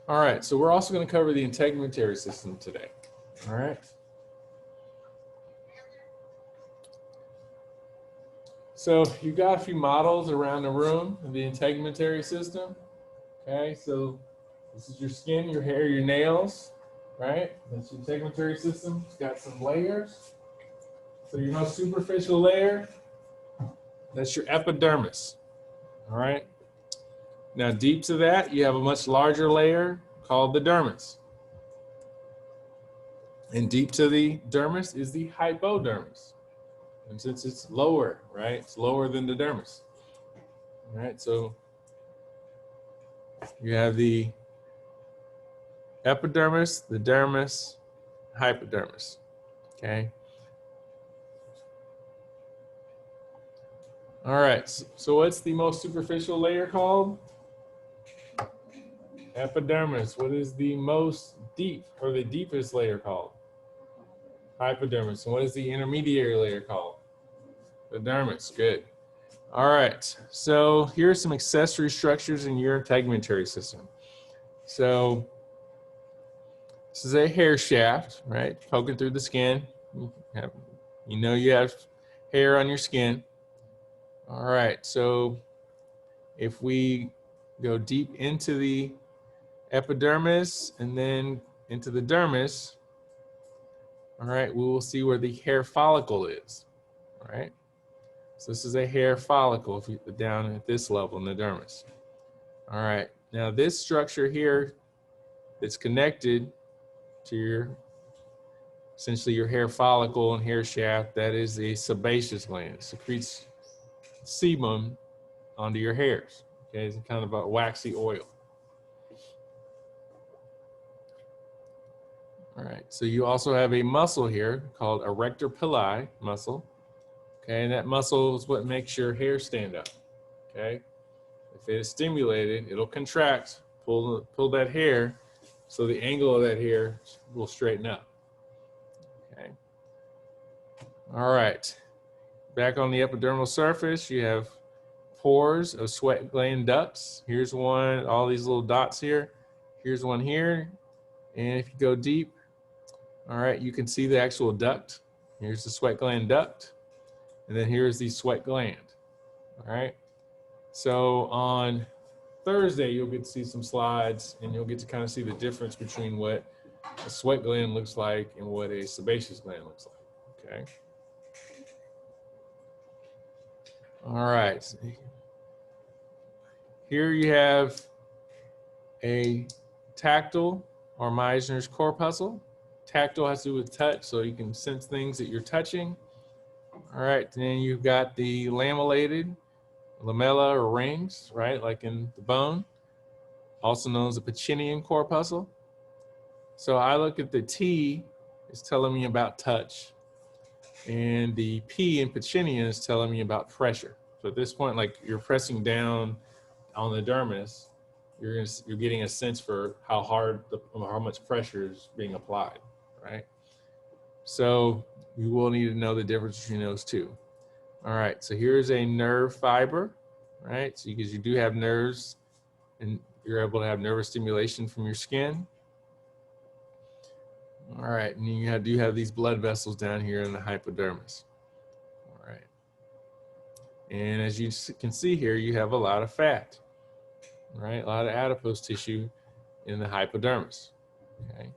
All right, so we're also going to cover the integumentary system today. All right. So you've got a few models around the room of the integumentary system. Okay, so this is your skin, your hair, your nails, right? That's your integumentary system. It's got some layers. So your most superficial layer, that's your epidermis. All right. Now deep to that, you have a much larger layer called the dermis. And deep to the dermis is the hypodermis. And since it's lower, right? It's lower than the dermis. All right, so you have the epidermis, the dermis, hypodermis. Okay. All right, so what's the most superficial layer called? Epidermis. What is the most deep or the deepest layer called? Hypodermis. And what is the intermediary layer called? The dermis. Good. All right, so here are some accessory structures in your integumentary system. So this is a hair shaft, right? Poking through the skin. You know you have hair on your skin. All right, so if we go deep into the epidermis and then into the dermis, all right, we will see where the hair follicle is, all right? So this is a hair follicle if you down at this level in the dermis. All right, now this structure here that's connected to your, essentially your hair follicle and hair shaft, that is a sebaceous gland. It secretes sebum onto your hairs. Okay, it's kind of a waxy oil. All right, so you also have a muscle here called erector pili muscle. Okay, and that muscle is what makes your hair stand up. Okay, if it is stimulated, it'll contract, pull that hair, so the angle of that hair will straighten up. Okay. All right, back on the epidermal surface, you have pores of sweat gland ducts. Here's one, all these little dots here. Here's one here. And if you go deep, all right, you can see the actual duct. Here's the sweat gland duct. And then here's the sweat gland. All right. So on Thursday, you'll get to see some slides and you'll get to kind of see the difference between what a sweat gland looks like and what a sebaceous gland looks like. Okay. All right. Here you have a tactile or Meisner's corpuscle. Tactile has to do with touch, so you can sense things that you're touching. All right, then you've got the lamellated, lamella or rings, right, like in the bone, also known as the Pacinian corpuscle. So I look at the T, it's telling me about touch, and the P in Pacinian is telling me about pressure. So at this point, like you're pressing down on the dermis, you're getting a sense for how hard, how much pressure is being applied, right? So you will need to know the difference between those two. All right, so here's a nerve fiber, right? So because you do have nerves and you're able to have nervous stimulation from your skin. All right, and you do have these blood vessels down here in the hypodermis. All right. And as you can see here, you have a lot of fat, right? A lot of adipose tissue in the hypodermis, okay?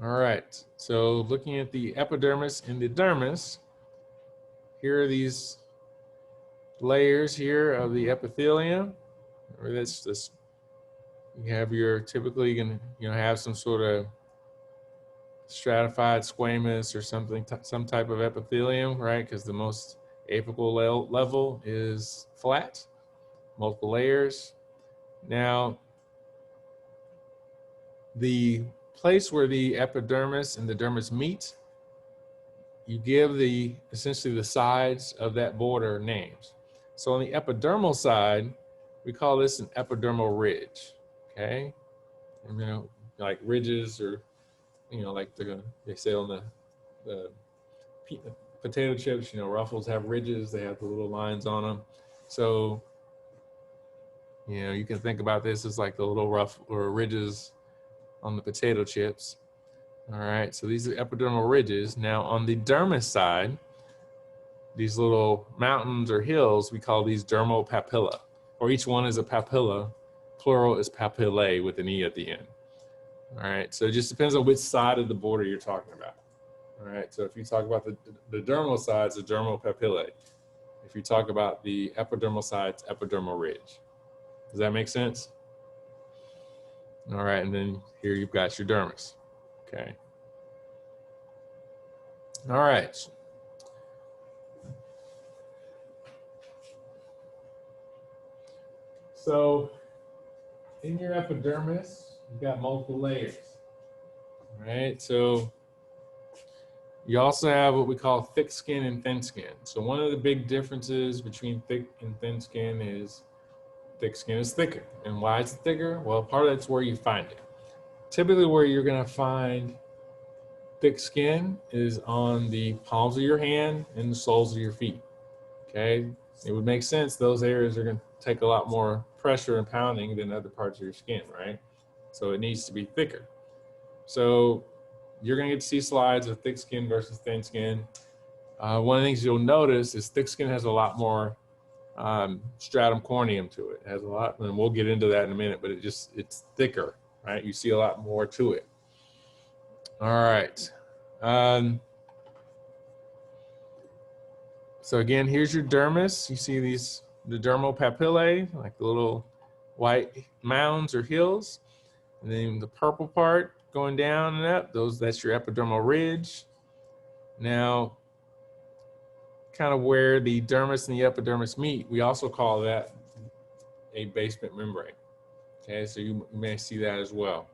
All right, so looking at the epidermis and the dermis, here are these layers here of the epithelium. Or that's this, you have your, typically you can have some sort of stratified squamous or something, some type of epithelium, right? Because the most apical level is flat, multiple layers. Now, the place where the epidermis and the dermis meet, you give essentially the sides of that border names. So on the epidermal side, we call this an epidermal ridge, okay? And, like ridges or, like they say on the potato chips, you know, ruffles have ridges, they have the little lines on them. So, you know, you can think about this as like the little rough or ridges on the potato chips. All right, so these are epidermal ridges. Now on the dermis side, these little mountains or hills, we call these dermal papilla, or each one is a papilla. Plural is papillae with an E at the end. All right, so it just depends on which side of the border you're talking about. All right, so if you talk about the dermal side, it's the dermal papillae. If you talk about the epidermal side, it's epidermal ridge. Does that make sense? All right, and then here you've got your dermis. Okay. All right. So in your epidermis, you've got multiple layers. All right, so you also have what we call thick skin and thin skin. So one of the big differences between thick and thin skin is thick skin is thicker. And why is it thicker? Well, part of that's where you find it. Typically where you're gonna find thick skin is on the palms of your hand and the soles of your feet, okay? It would make sense, those areas are gonna take a lot more pressure and pounding than other parts of your skin, right? So it needs to be thicker. So you're gonna get to see slides of thick skin versus thin skin. One of the things you'll notice is thick skin has a lot more stratum corneum to it. It has a lot, and we'll get into that in a minute, but it's thicker, right? You see a lot more to it. All right. So again, here's your dermis. You see the dermal papillae, like the little white mounds or hills. And then the purple part going down and up, that's your epidermal ridge. Now, kind of where the dermis and the epidermis meet, we also call that a basement membrane. Okay, so you may see that as well.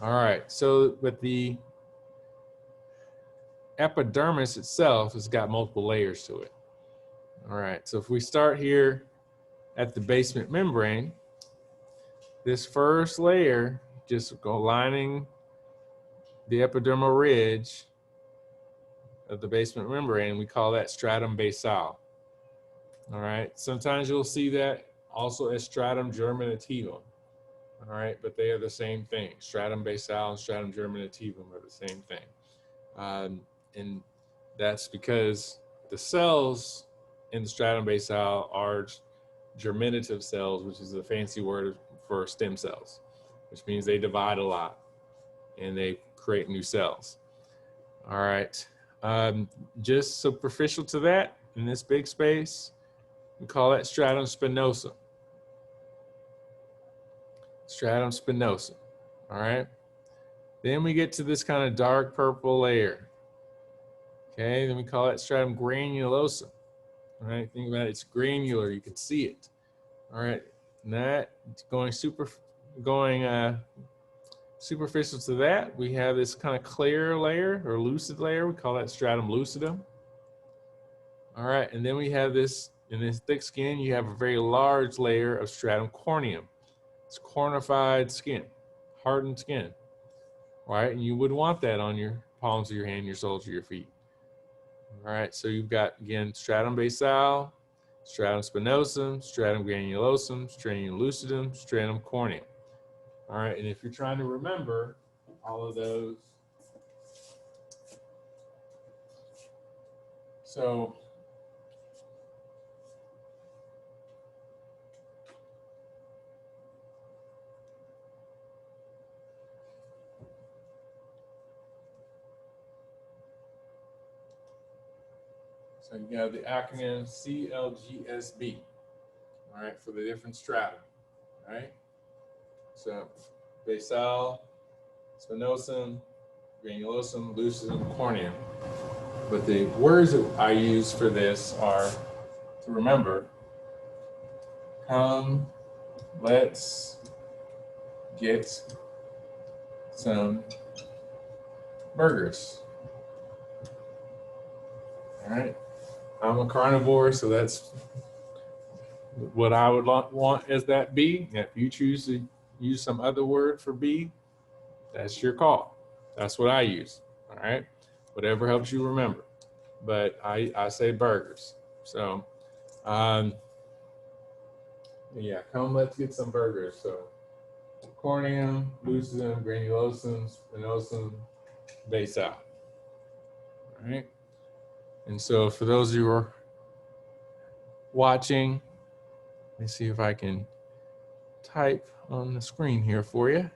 All right, so with the epidermis itself, it's got multiple layers to it. All right, so if we start here at the basement membrane, this first layer, just go lining the epidermal ridge of the basement membrane, we call that stratum basale. All right, sometimes you'll see that also as stratum germanitivum. All right, but they are the same thing. Stratum basale and stratum germanitivum are the same thing. And that's because the cells in the stratum basale are germinative cells, which is a fancy word for stem cells, which means they divide a lot and they create new cells. All right, just superficial to that, in this big space, we call that stratum spinosum. Stratum spinosum, all right? Then we get to this kind of dark purple layer. Okay, then we call it stratum granulosum. All right, think about it, it's granular, you can see it. All right, and that going superficial to that, we have this kind of clear layer or lucid layer, we call that stratum lucidum. All right, and then we have this, in this thick skin, you have a very large layer of stratum corneum. It's cornified skin, hardened skin, right? And you would want that on your palms of your hand, your soles of your feet. All right, so you've got, again, stratum basale, stratum spinosum, stratum granulosum, stratum lucidum, stratum corneum. All right, and if you're trying to remember all of those, so you have the acronym CLGSB, all right, for the different strata, all right? So basale, spinosum, granulosum, lucidum, corneum. But the words that I use for this are, to remember, come, let's get some burgers. All right. I'm a carnivore, so that's what I would want as that B. If you choose to use some other word for B, that's your call. That's what I use. All right. Whatever helps you remember. but I say burgers. So, yeah, come let's get some burgers. So, corneum, lucidum, granulosum, spinosum, basale. All right. And so for those of you who are watching, let me see if I can type on the screen here for you.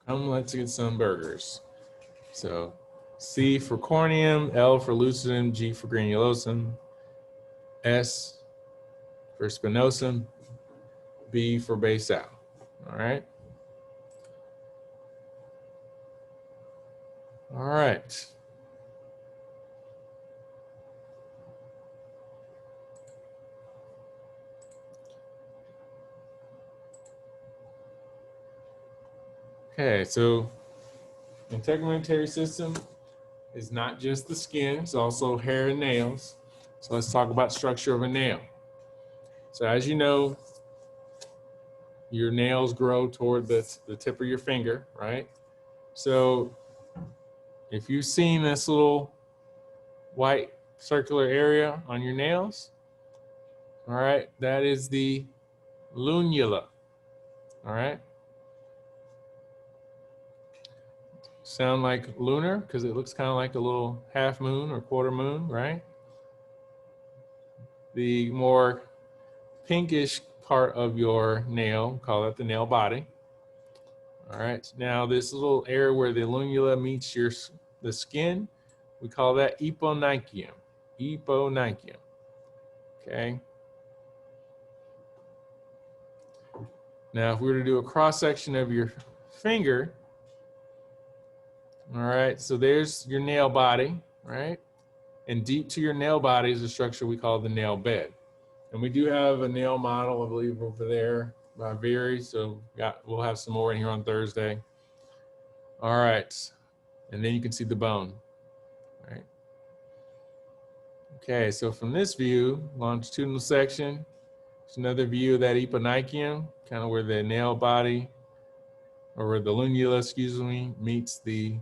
Come, let's get some burgers. So C for corneum, L for lucidum, G for granulosum, S for spinosum, B for basale. All right. All right. Okay, so integumentary system is not just the skin, it's also hair and nails. So let's talk about structure of a nail. So as you know, your nails grow toward the tip of your finger, right? So if you've seen this little white circular area on your nails, all right, that is the lunula, all right? Sound like lunar because it looks kind of like a little half moon or quarter moon, right? The more pinkish part of your nail, call it the nail body. All right, now this little area where the lunula meets the skin, we call that eponychium. Eponychium, okay? Now, if we were to do a cross section of your finger, all right, so there's your nail body, right? And deep to your nail body is a structure we call the nail bed. And we do have a nail model, I believe, over there by Veri. So we'll have some more in here on Thursday. All right. And then you can see the bone, right? Okay, so from this view, longitudinal section, it's another view of that eponychium, kind of where the nail body, or where the lunula, excuse me, meets the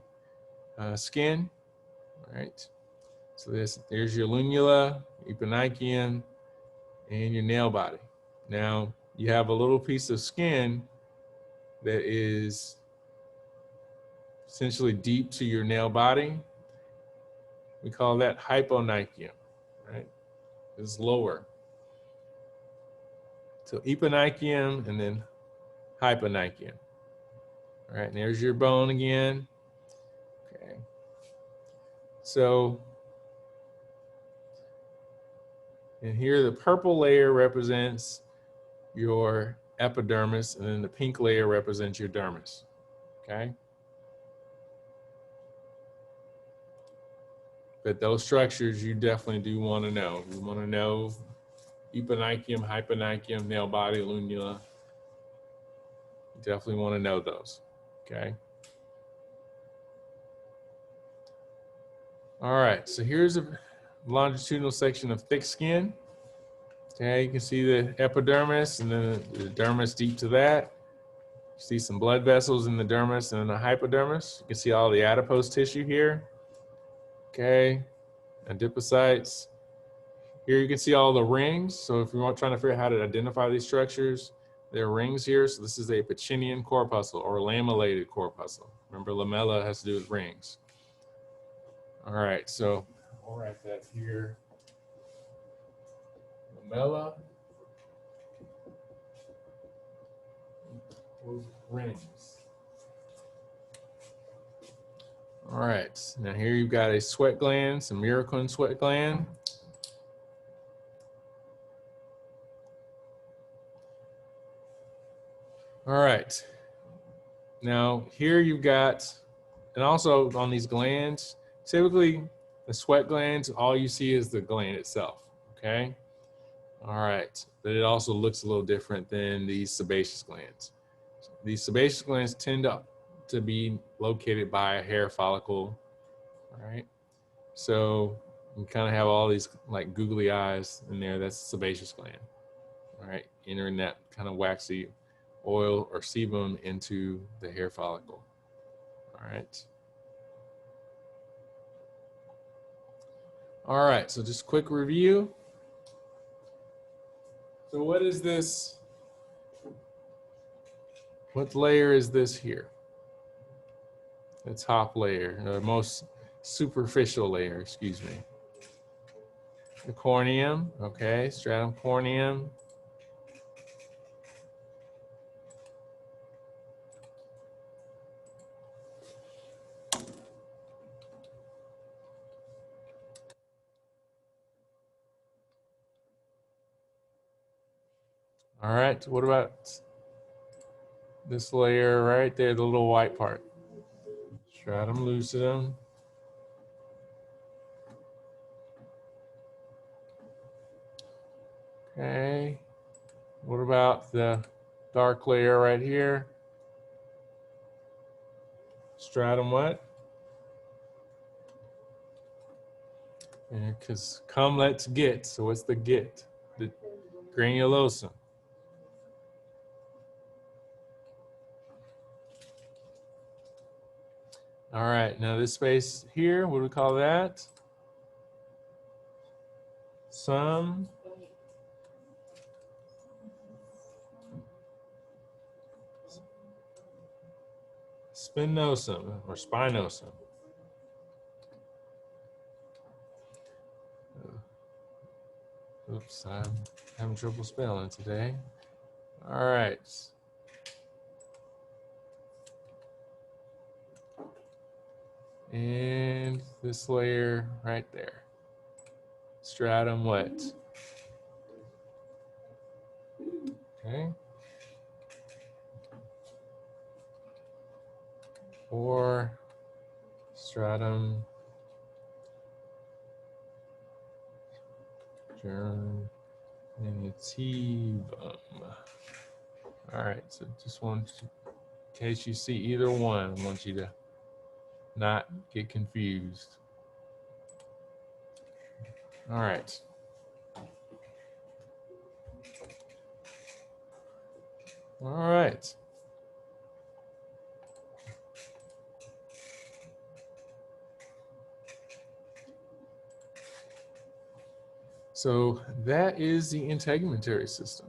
skin, all right? So there's your lunula, eponychium, and your nail body. Now, you have a little piece of skin that is essentially deep to your nail body. We call that hyponychium, right? It's lower. So eponychium and then hyponychium. All right, and there's your bone again. Okay. So, and here the purple layer represents your epidermis, and then the pink layer represents your dermis, okay? But those structures you definitely do want to know. You want to know eponychium, hyponychium, nail body, lunula. You definitely want to know those, okay? All right, so here's a longitudinal section of thick skin. Okay, you can see the epidermis and then the dermis deep to that. You see some blood vessels in the dermis and then the hypodermis. You can see all the adipose tissue here. Okay, adipocytes. Here you can see all the rings. So if you're trying to figure out how to identify these structures, there are rings here. So this is a Pacinian corpuscle or lamellated corpuscle. Remember, lamella has to do with rings. All right, so I'll write that here. Lamella rings. All right, now here you've got a sweat gland, some miraculin sweat gland. All right, now here you've got, and also on these glands, typically the sweat glands, all you see is the gland itself, okay? All right, but it also looks a little different than these sebaceous glands. These sebaceous glands tend to be located by a hair follicle, all right? So you kind of have all these like googly eyes in there. That's the sebaceous gland, all right? Entering that kind of waxy oil or sebum into the hair follicle, all right? All right, so just quick review. So what is this? What layer is this here? The top layer, the most superficial layer, excuse me. The corneum, okay, stratum corneum. All right, what about this layer right there, the little white part? Stratum lucidum. Okay, what about the dark layer right here? Stratum what? Because come, let's get. So what's the get? The granulosum. All right, now this space here, what do we call that? Some. Spinosum or spinosum. Oops, I'm having trouble spelling today. All right. And this layer right there. Stratum what? Okay. Or stratum germanitivum. All right, so just want to, in case you see either one, I want you to not get confused. All right. All right. So that is the integumentary system.